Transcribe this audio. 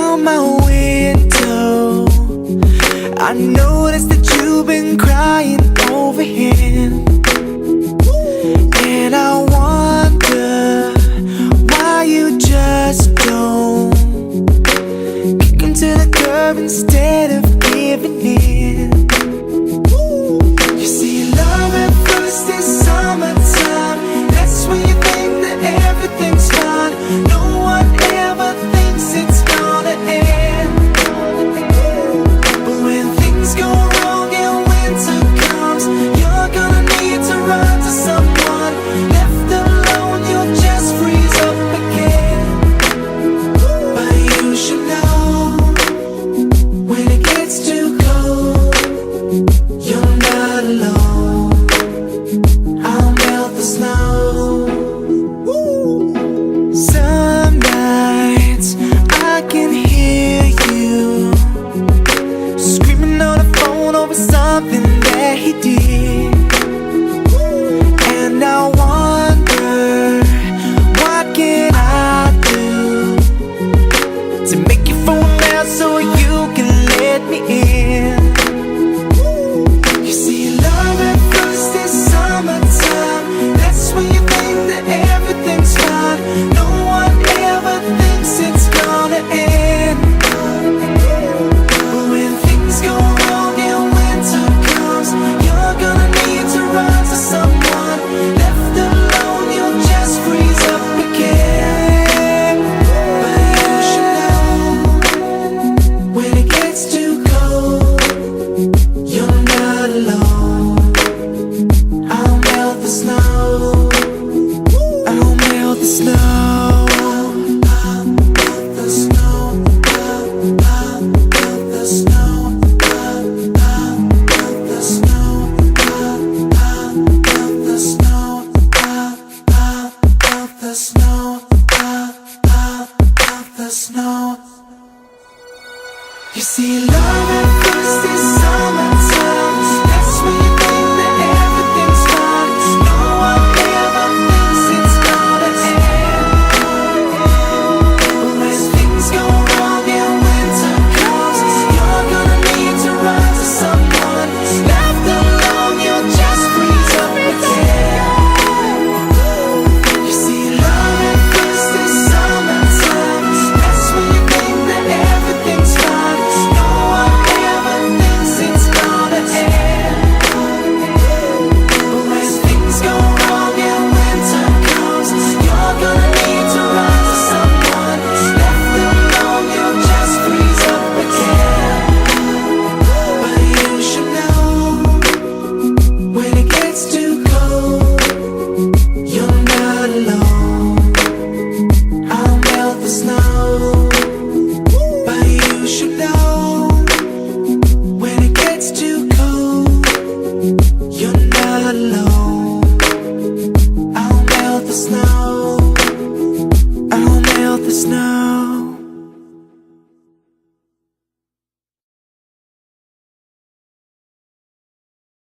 down my window, I noticed that you've been crying over him. And I wonder why you just don't kick him to the curb instead of giving in. You see, love at first is summertime. That's when you think that everything's fine. No one ever thinks it's gonna end. But when things go wrong and winter comes, you're gonna need to run to someone. Left alone, you'll just freeze up again. But you should know, when it gets too cold, you're not alone. I'll melt the snow. Some nights I can hear you screaming on the phone over something that he did. And I wonder, what can I do to make you phone out so you can let me in? You see, love at first is summertime. That's when you think that everything's fine. No one ever thinks it's gonna end. But when things go wrong and winter comes, you're gonna need to run to someone. Left alone, you'll just freeze up again. But you should know, when it gets too cold, you're not alone. I'll melt the snow. I'll melt the snow. I'll melt the snow. I'll melt the snow. I'll melt the snow. I'll melt the snow. I'll melt the snow. I'll melt the snow. You see, love